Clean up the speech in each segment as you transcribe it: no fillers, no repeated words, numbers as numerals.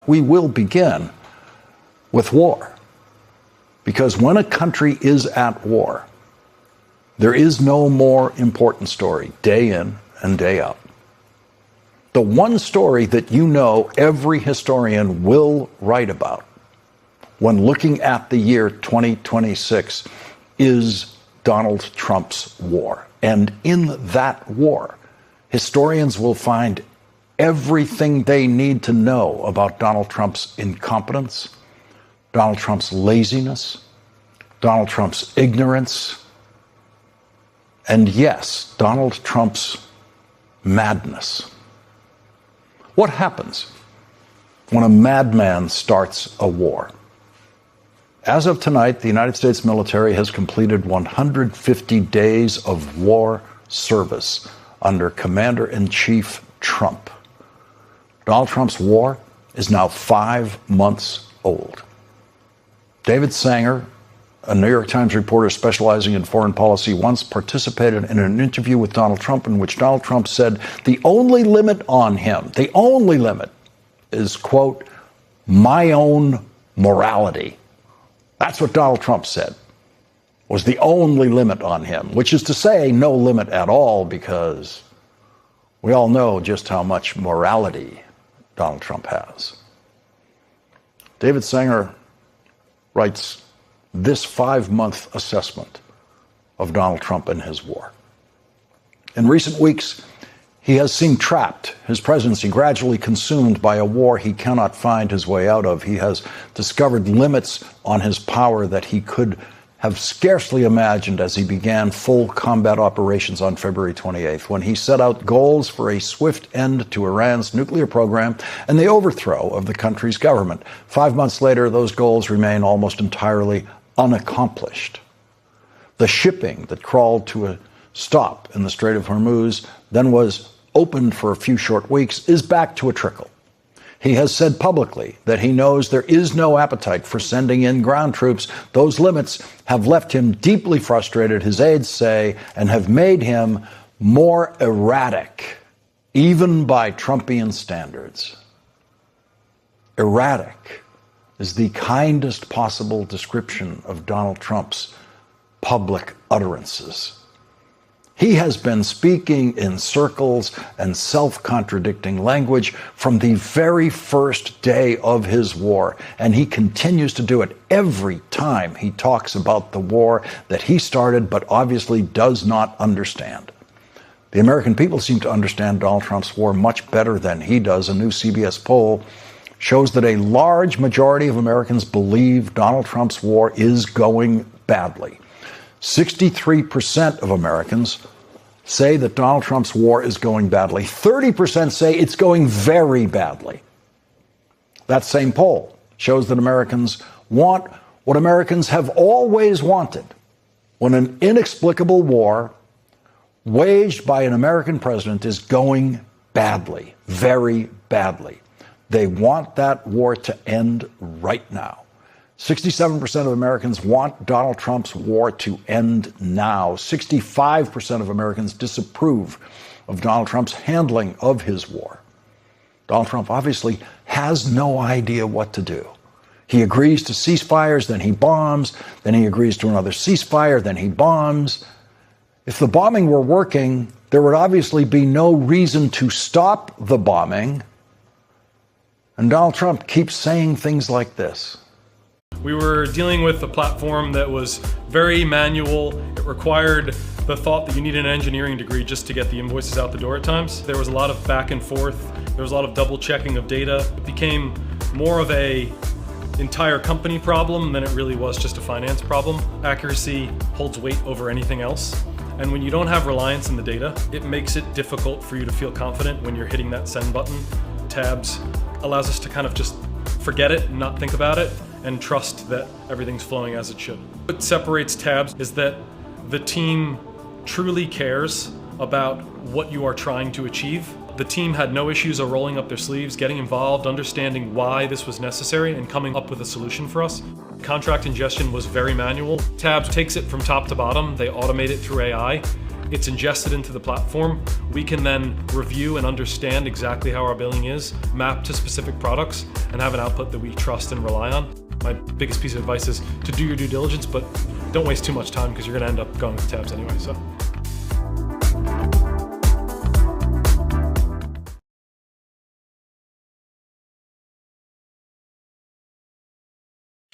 We will begin with war. Because when a country is at war, there is no more important story day in and day out. The one story that you know every historian will write about when looking at the year 2026 is Donald Trump's war. And in that war, historians will find everything they need to know about Donald Trump's incompetence, Donald Trump's laziness, Donald Trump's ignorance, and yes, Donald Trump's madness. What happens when a madman starts a war? As of tonight, the United States military has completed 150 days of war service under Commander-in-Chief Trump. Donald Trump's war is now 5 months old. David Sanger, a New York Times reporter specializing in foreign policy, once participated in an interview with Donald Trump in which Donald Trump said the only limit on him, the only limit, is, quote, my own morality. That's what Donald Trump said was the only limit on him, which is to say no limit at all, because we all know just how much morality Donald Trump has. David Sanger writes this 5-month assessment of Donald Trump and his war. In recent weeks, he has seemed trapped, his presidency gradually consumed by a war he cannot find his way out of. He has discovered limits on his power that he could have scarcely imagined as he began full combat operations on February 28th, when he set out goals for a swift end to Iran's nuclear program and the overthrow of the country's government. 5 months later, those goals remain almost entirely unaccomplished. The shipping that crawled to a stop in the Strait of Hormuz, then was opened for a few short weeks, is back to a trickle. He has said publicly that he knows there is no appetite for sending in ground troops. Those limits have left him deeply frustrated, his aides say, and have made him more erratic, even by Trumpian standards. Erratic is the kindest possible description of Donald Trump's public utterances. He has been speaking in circles and self-contradicting language from the very first day of his war, and he continues to do it every time he talks about the war that he started but obviously does not understand. The American people seem to understand Donald Trump's war much better than he does. A new CBS poll shows that a large majority of Americans believe Donald Trump's war is going badly. 63% of Americans say that Donald Trump's war is going badly. 30% say it's going very badly. That same poll shows that Americans want what Americans have always wanted when an inexplicable war waged by an American president is going badly, very badly. They want that war to end right now. 67% of Americans want Donald Trump's war to end now. 65% of Americans disapprove of Donald Trump's handling of his war. Donald Trump obviously has no idea what to do. He agrees to ceasefires, then he bombs, then he agrees to another ceasefire, then he bombs. If the bombing were working, there would obviously be no reason to stop the bombing. And Donald Trump keeps saying things like this. We were dealing with a platform that was very manual. It required the thought that you need an engineering degree just to get the invoices out the door at times. There was a lot of back and forth. There was a lot of double checking of data. It became more of a entire company problem than it really was just a finance problem. Accuracy holds weight over anything else. And when you don't have reliance in the data, it makes it difficult for you to feel confident when you're hitting that send button. Tabs allows us to kind of just forget it and not think about it and trust that everything's flowing as it should. What separates Tabs is that the team truly cares about what you are trying to achieve. The team had no issues of rolling up their sleeves, getting involved, understanding why this was necessary, and coming up with a solution for us. Contract ingestion was very manual. Tabs takes it from top to bottom. They automate it through AI, it's ingested into the platform. We can then review and understand exactly how our billing is, map to specific products, and have an output that we trust and rely on. My biggest piece of advice is to do your due diligence, but don't waste too much time because you're going to end up going with tabs anyway. So.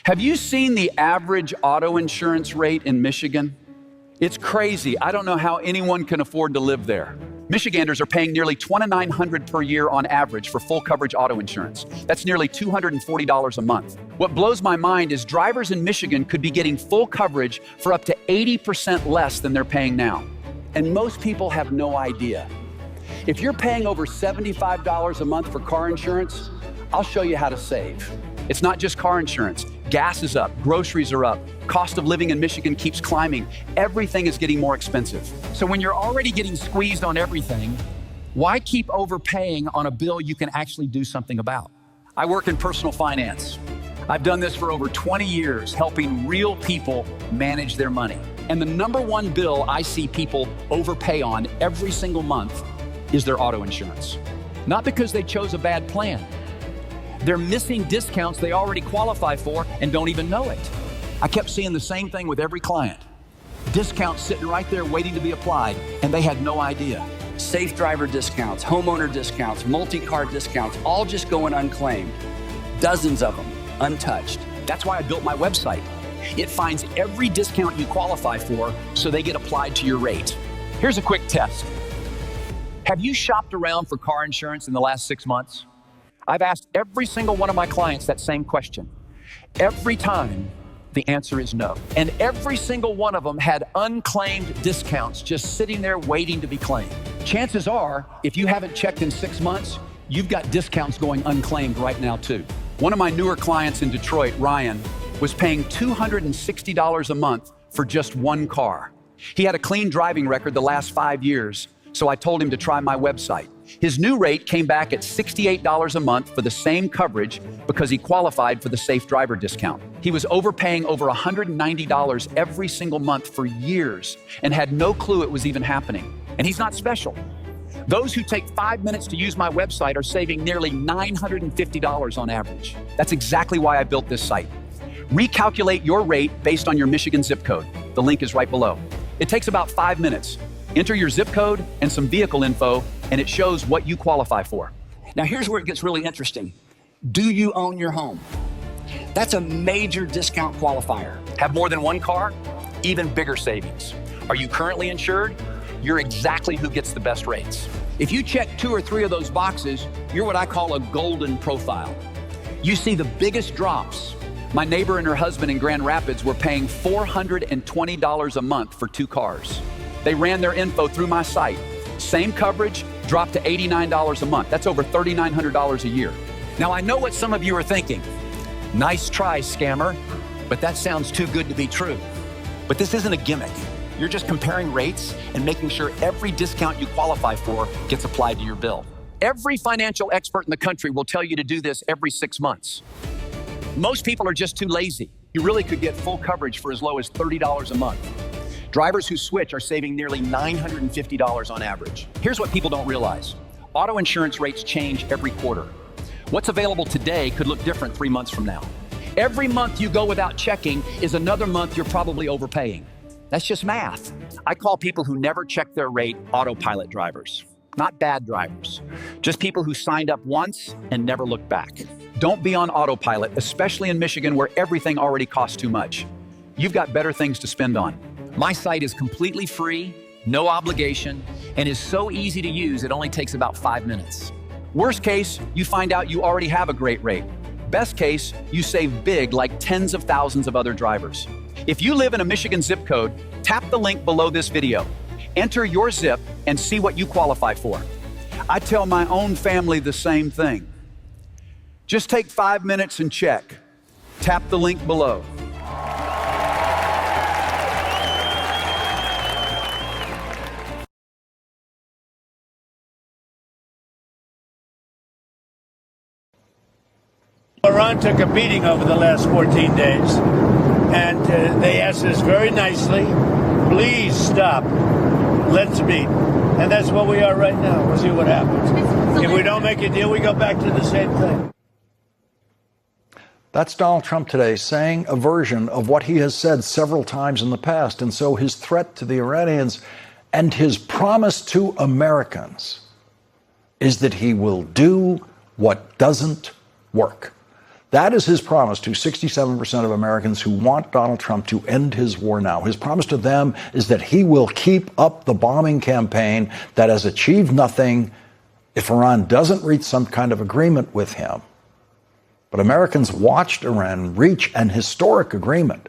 Have you seen the average auto insurance rate in Michigan? It's crazy. I don't know how anyone can afford to live there. Michiganders are paying nearly $2,900 per year on average for full coverage auto insurance. That's nearly $240 a month. What blows my mind is drivers in Michigan could be getting full coverage for up to 80% less than they're paying now. And most people have no idea. If you're paying over $75 a month for car insurance, I'll show you how to save. It's not just car insurance. Gas is up, groceries are up, cost of living in Michigan keeps climbing. Everything is getting more expensive. So when you're already getting squeezed on everything, why keep overpaying on a bill you can actually do something about? I work in personal finance. I've done this for over 20 years, helping real people manage their money. And the number one bill I see people overpay on every single month is their auto insurance. Not because they chose a bad plan. They're missing discounts they already qualify for and don't even know it. I kept seeing the same thing with every client. Discounts sitting right there waiting to be applied, and they had no idea. Safe driver discounts, homeowner discounts, multi-car discounts, all just going unclaimed. Dozens of them, untouched. That's why I built my website. It finds every discount you qualify for so they get applied to your rate. Here's a quick test. Have you shopped around for car insurance in the last 6 months? I've asked every single one of my clients that same question. Every time, the answer is no. And every single one of them had unclaimed discounts just sitting there waiting to be claimed. Chances are, if you haven't checked in 6 months, you've got discounts going unclaimed right now too. One of my newer clients in Detroit, Ryan, was paying $260 a month for just one car. He had a clean driving record the last 5 years, so I told him to try my website. His new rate came back at $68 a month for the same coverage because he qualified for the safe driver discount. He was overpaying over $190 every single month for years and had no clue it was even happening. And he's not special. Those who take 5 minutes to use my website are saving nearly $950 on average. That's exactly why I built this site. Recalculate your rate based on your Michigan zip code. The link is right below. It takes about 5 minutes. Enter your zip code and some vehicle info, and it shows what you qualify for. Now here's where it gets really interesting. Do you own your home? That's a major discount qualifier. Have more than one car? Even bigger savings. Are you currently insured? You're exactly who gets the best rates. If you check 2 or 3 of those boxes, you're what I call a golden profile. You see the biggest drops. My neighbor and her husband in Grand Rapids were paying $420 a month for 2 cars. They ran their info through my site. Same coverage, dropped to $89 a month. That's over $3,900 a year. Now I know what some of you are thinking. Nice try, scammer, but that sounds too good to be true. But this isn't a gimmick. You're just comparing rates and making sure every discount you qualify for gets applied to your bill. Every financial expert in the country will tell you to do this every 6 months. Most people are just too lazy. You really could get full coverage for as low as $30 a month. Drivers who switch are saving nearly $950 on average. Here's what people don't realize. Auto insurance rates change every quarter. What's available today could look different 3 months from now. Every month you go without checking is another month you're probably overpaying. That's just math. I call people who never check their rate autopilot drivers. Not bad drivers, just people who signed up once and never looked back. Don't be on autopilot, especially in Michigan where everything already costs too much. You've got better things to spend on. My site is completely free, no obligation, and is so easy to use it only takes about 5 minutes. Worst case, you find out you already have a great rate. Best case, you save big like tens of thousands of other drivers. If you live in a Michigan zip code, tap the link below this video. Enter your zip and see what you qualify for. I tell my own family the same thing. Just take 5 minutes and check. Tap the link below. Iran took a beating over the last 14 days, and they asked us very nicely, please stop let's meet. And that's what we are right now. We'll see what happens. If we don't make a deal, we go back to the same thing. That's Donald Trump today saying a version of what he has said several times in the past. And so his threat to the Iranians and his promise to Americans is that he will do what doesn't work. That is his promise to 67% of Americans who want Donald Trump to end his war now. His promise to them is that he will keep up the bombing campaign that has achieved nothing if Iran doesn't reach some kind of agreement with him. But Americans watched Iran reach an historic agreement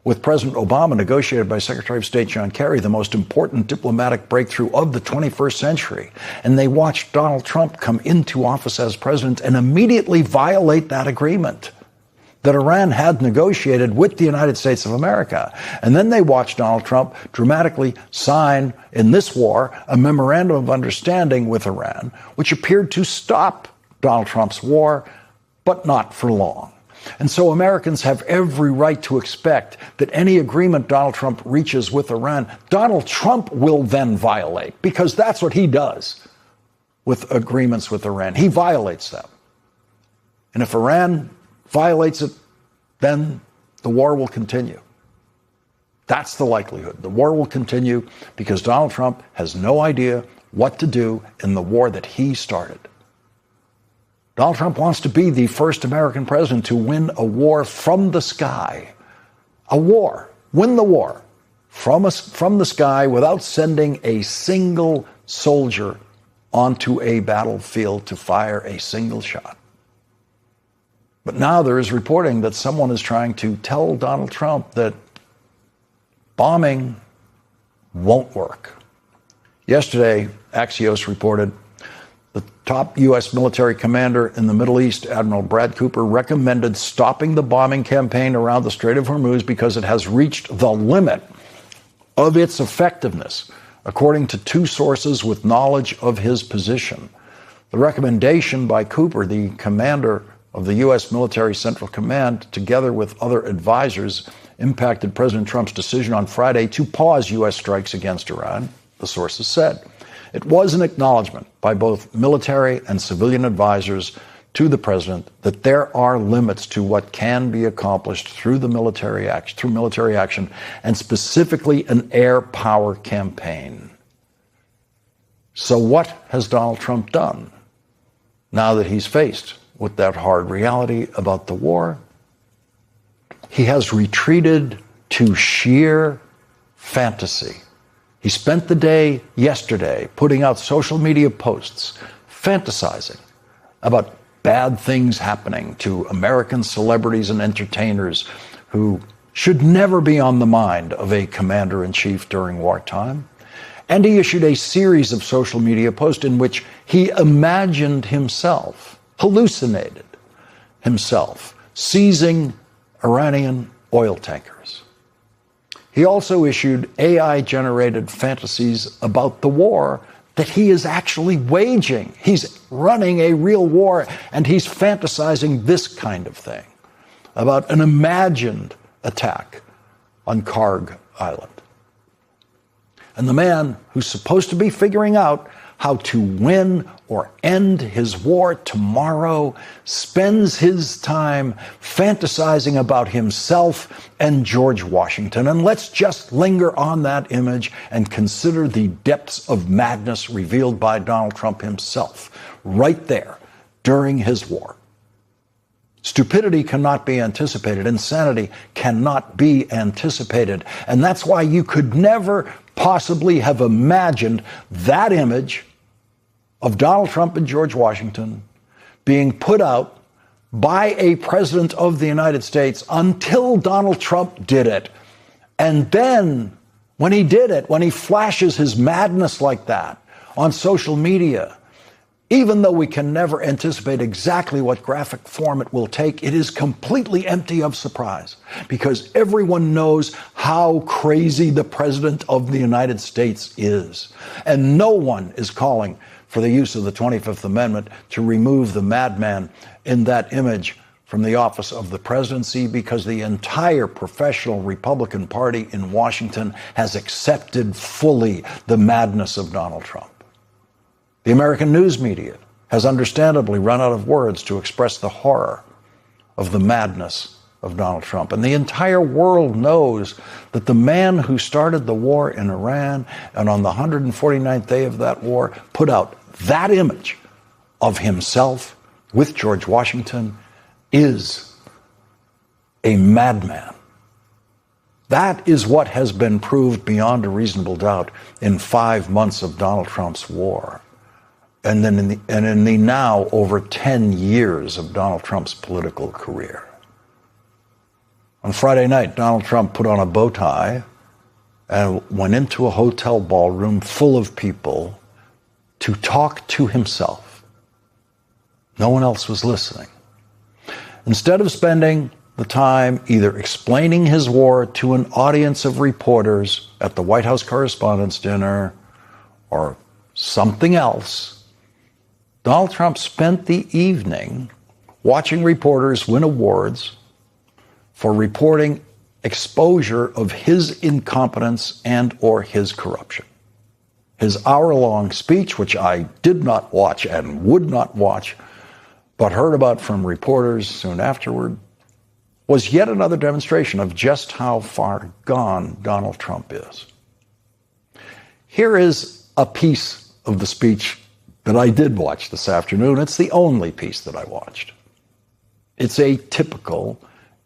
with President Obama, negotiated by Secretary of State John Kerry, the most important diplomatic breakthrough of the 21st century. And they watched Donald Trump come into office as president and immediately violate that agreement that Iran had negotiated with the United States of America. And then they watched Donald Trump dramatically sign in this war a memorandum of understanding with Iran, which appeared to stop Donald Trump's war, but not for long. And so Americans have every right to expect that any agreement Donald Trump reaches with Iran, Donald Trump will then violate, because that's what he does with agreements with Iran. He violates them. And if Iran violates it, then the war will continue. That's the likelihood. The war will continue because Donald Trump has no idea what to do in the war that he started. Donald Trump wants to be the first American president to win a war from the sky. A war. Win the war from the sky without sending a single soldier onto a battlefield to fire a single shot. But now there is reporting that someone is trying to tell Donald Trump that bombing won't work. Yesterday, Axios reported the top U.S. military commander in the Middle East, Admiral Brad Cooper, recommended stopping the bombing campaign around the Strait of Hormuz because it has reached the limit of its effectiveness, according to two sources with knowledge of his position. The recommendation by Cooper, the commander of the U.S. Military Central Command, together with other advisors, impacted President Trump's decision on Friday to pause U.S. strikes against Iran, the sources said. It was an acknowledgement by both military and civilian advisors to the president that there are limits to what can be accomplished through military action, and specifically an air power campaign. So what has Donald Trump done now that he's faced with that hard reality about the war? He has retreated to sheer fantasy. He spent the day yesterday putting out social media posts, fantasizing about bad things happening to American celebrities and entertainers who should never be on the mind of a commander-in-chief during wartime. And he issued a series of social media posts in which he imagined himself, hallucinated himself, seizing Iranian oil tankers. He also issued AI-generated fantasies about the war that he is actually waging. He's running a real war, and he's fantasizing this kind of thing about an imagined attack on Karg Island. And the man who's supposed to be figuring out how to win or end his war tomorrow spends his time fantasizing about himself and George Washington. And let's just linger on that image and consider the depths of madness revealed by Donald Trump himself right there during his war. Stupidity cannot be anticipated. Insanity cannot be anticipated. And that's why you could never possibly have imagined that image of Donald Trump and George Washington being put out by a president of the United States until Donald Trump did it. And then when he did it, when he flashes his madness like that on social media, even though we can never anticipate exactly what graphic form it will take, it is completely empty of surprise because everyone knows how crazy the President of the United States is. And no one is calling for the use of the 25th Amendment to remove the madman in that image from the office of the presidency because the entire professional Republican Party in Washington has accepted fully the madness of Donald Trump. The American news media has understandably run out of words to express the horror of the madness of Donald Trump. And the entire world knows that the man who started the war in Iran and on the 149th day of that war put out that image of himself with George Washington is a madman. That is what has been proved beyond a reasonable doubt in 5 months of Donald Trump's war. And then in the now over 10 years of Donald Trump's political career. On Friday night, Donald Trump put on a bow tie and went into a hotel ballroom full of people to talk to himself. No one else was listening. Instead of spending the time either explaining his war to an audience of reporters at the White House Correspondents' Dinner or something else, Donald Trump spent the evening watching reporters win awards for reporting exposure of his incompetence and or his corruption. His hour-long speech, which I did not watch and would not watch, but heard about from reporters soon afterward, was yet another demonstration of just how far gone Donald Trump is. Here is a piece of the speech that I did watch this afternoon. It's the only piece that I watched. It's a typical,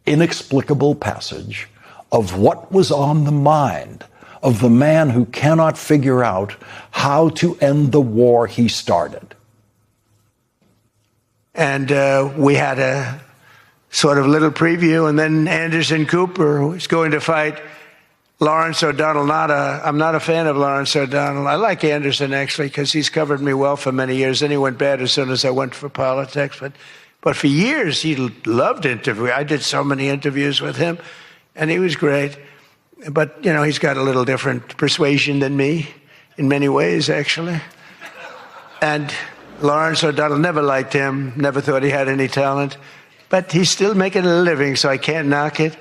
inexplicable passage of what was on the mind of the man who cannot figure out how to end the war he started. And we had a sort of little preview, and then Anderson Cooper was going to fight Lawrence ODonnel. I'm not a fan of Lawrence O'Donnell. I like Anderson, actually, because he's covered me well for many years. Then he went bad as soon as I went for politics. But for years, he loved interviewing. I did so many interviews with him, and he was great. But, you know, he's got a little different persuasion than me in many ways, actually. And Lawrence O'Donnell, never liked him, never thought he had any talent. But he's still making a living, so I can't knock it.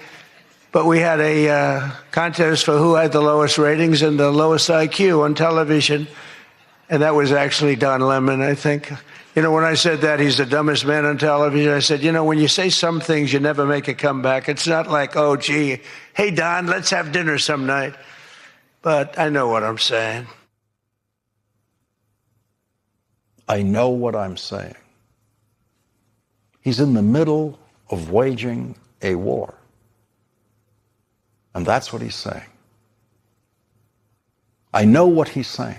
But we had a contest for who had the lowest ratings and the lowest IQ on television. And that was actually Don Lemon, I think. You know, when I said that he's the dumbest man on television, I said, you know, when you say some things, you never make a comeback. It's not like, oh, gee, hey, Don, let's have dinner some night. But I know what I'm saying. I know what I'm saying. He's in the middle of waging a war. And that's what he's saying. I know what he's saying.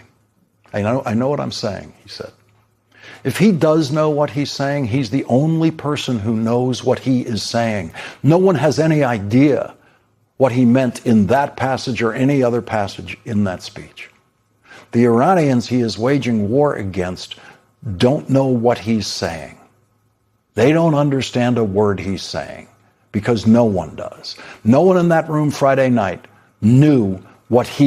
I know what I'm saying, he said. If he does know what he's saying, he's the only person who knows what he is saying. No one has any idea what he meant in that passage or any other passage in that speech. The Iranians he is waging war against don't know what he's saying. They don't understand a word he's saying because no one does. No one in that room Friday night knew what he